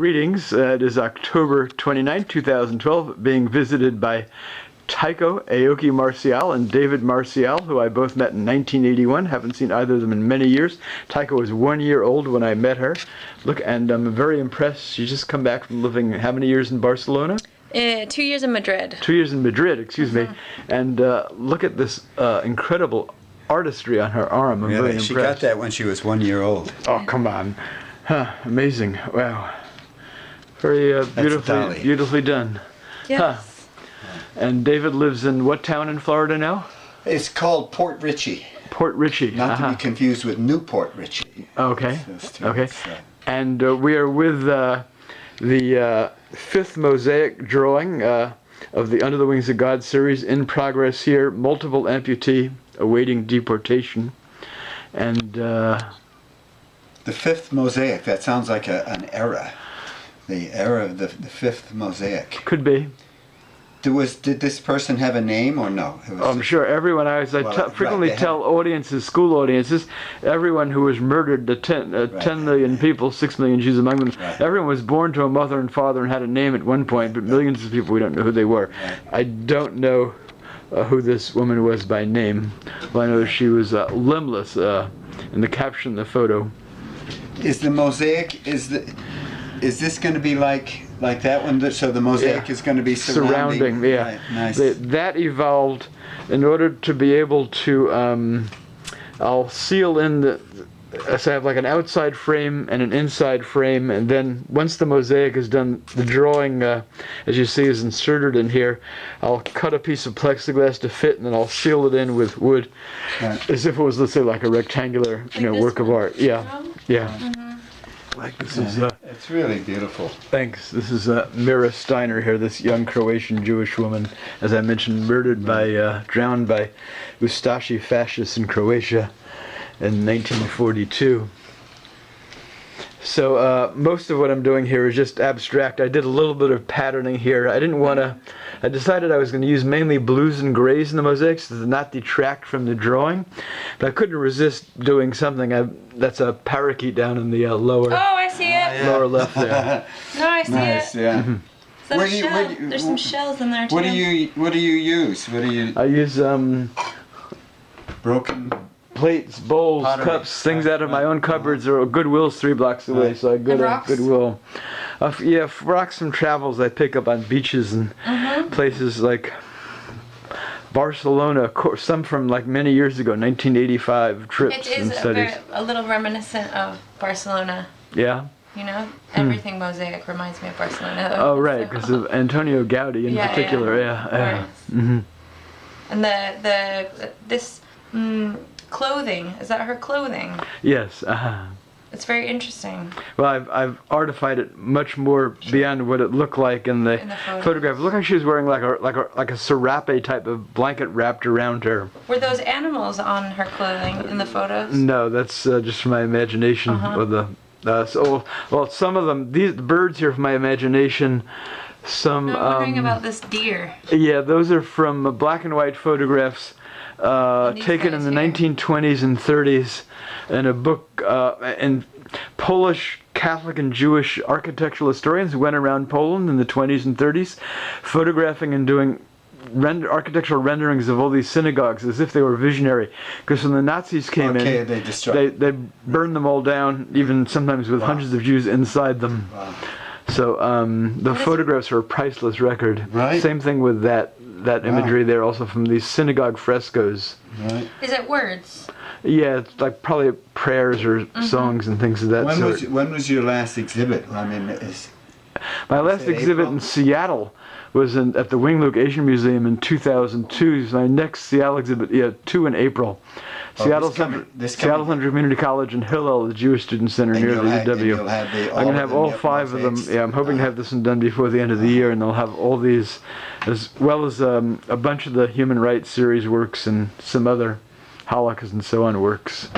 Greetings. It is October 29, 2012, being visited by Taiko, Aoki-Marcial, and David Marcial, who I both met in 1981. Haven't seen either of them in many years. Taiko was 1 year old when I met her. Look, and I'm very impressed. She's just come back from living how many years in Barcelona? 2 years in Madrid. 2 years in Madrid, excuse me. And look at this incredible artistry on her arm. I'm very impressed. She got that when she was 1 year old. Oh, come on. Huh, amazing. Wow. Very beautifully done. Yes. Huh. And David lives in what town in Florida now? It's called Port Richey. Port Richey. Not to be confused with Newport Richey. Okay. Okay. And we are with the fifth mosaic drawing of the Under the Wings of God series in progress here. Multiple amputee awaiting deportation. And the fifth mosaic, that sounds like an era. The era of the fifth mosaic. Could be. Did this person have a name or no? I'm sure everyone, frequently tell audiences, school audiences, everyone who was murdered, 10 million people, 6 million Jews among them, everyone was born to a mother and father and had a name at one point, but millions of people, we don't know who they were. I don't know who this woman was by name. Well, I know she was limbless in the caption of the photo. Is the mosaic, is this going to be like that one? So the mosaic is going to be surrounding. Yeah. Right, nice. That evolved in order to be able to. I'll seal in so I have like an outside frame and an inside frame, and then once the mosaic is done, the drawing, as you see, is inserted in here. I'll cut a piece of plexiglass to fit, and then I'll seal it in with wood, as if it was, let's say, like a rectangular, work of art. Yeah. Yeah. Mm-hmm. Like this is it's really beautiful. Thanks. This is Mira Steiner here, this young Croatian Jewish woman, as I mentioned, murdered by drowned by Ustashi fascists in Croatia in 1942. So most of what I'm doing here is just abstract. I did a little bit of patterning here. I decided I was going to use mainly blues and grays in the mosaics to not detract from the drawing, but I couldn't resist doing something. That's a parakeet down in the lower. Oh, I see it. Lower left there. No, I see nice, it. Yeah. Mm-hmm. Is that a shell? There's some shells in there too. What do you use? I use broken plates, bowls, pottery, cups, things out of my own cupboards, or Goodwill's 3 blocks away, so I go to Goodwill. Rocks from travels I pick up on beaches and places like Barcelona, some from like many years ago, 1985 trips and studies. It is a little reminiscent of Barcelona. Yeah. Everything mosaic reminds me of Barcelona. Oh, right, because of Antonio Gaudi in particular. Yeah. Mm-hmm. And this clothing, is that her clothing? Yes. It's very interesting. Well, I've artified it much more beyond what it looked like in the photograph. It looked like she was wearing like a serape type of blanket wrapped around her. Were those animals on her clothing in the photos? No, that's just from my imagination. Some of them, these birds here from my imagination. I'm wondering about this deer. Yeah, those are from black and white photographs taken in the 1920s and 30s in a book, and Polish Catholic and Jewish architectural historians went around Poland in the 20s and 30s photographing and doing architectural renderings of all these synagogues as if they were visionary, because when the Nazis came in, they burned them all down, even sometimes with hundreds of Jews inside them. Wow. So the photographs are a priceless record. Right. Same thing with that imagery there, also from these synagogue frescoes. Right. Is it words? Yeah, it's like probably prayers or songs and things of that sort. When was your last exhibit? I mean, my last exhibit in Seattle was at the Wing Luke Asian Museum in 2002. My next Seattle exhibit, 2 in April. Seattle Central Community College and Hillel, the Jewish Student Center near the UW. I'm going to have all 5 of them. Yeah, I'm hoping to have this one done before the end of the year, and they'll have all these, as well as a bunch of the HumanRights series works and some other Holocaust and so on works.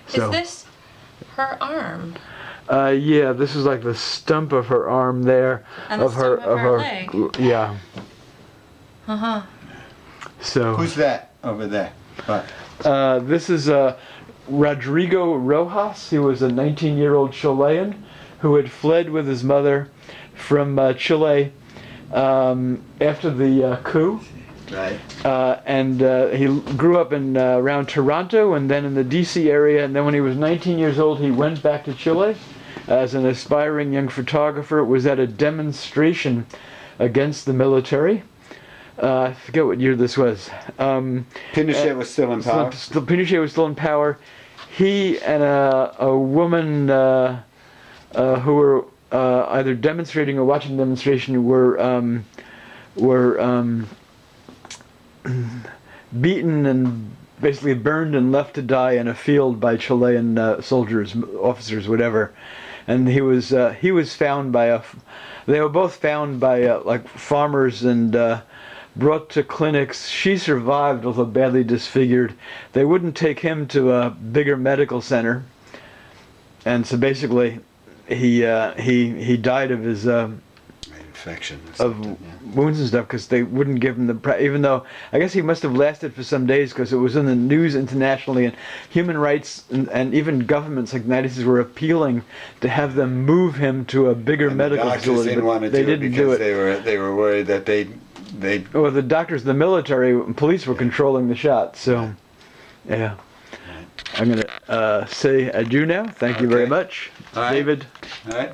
Is this her arm? Yeah, this is like the stump of her arm there. And of her leg. Yeah. So. Who's that over there? What? This is Rodrigo Rojas. He was a 19-year-old Chilean who had fled with his mother from Chile after the coup. Right. And he grew up in around Toronto and then in the DC area. And then when he was 19 years old, he went back to Chile as an aspiring young photographer. Was at a demonstration against the military. I forget what year this was. Pinochet was still in power. Pinochet was still in power. He and a woman who were either demonstrating or watching the demonstration were beaten and basically burned and left to die in a field by Chilean soldiers, officers, whatever. And he was found by they were both found by like farmers and brought to clinics. She survived, although badly disfigured. They wouldn't take him to a bigger medical center, and so basically he died of his infection wounds and stuff because they wouldn't give him the even though I guess he must have lasted for some days because it was in the news internationally, and human rights and even governments like the United States were appealing to have them move him to a bigger medical facility, but they didn't do it. They were worried that they well, the doctors, the military and police were controlling the shot, so yeah. I'm gonna say adieu now. Thank you very much, All right. David. All right.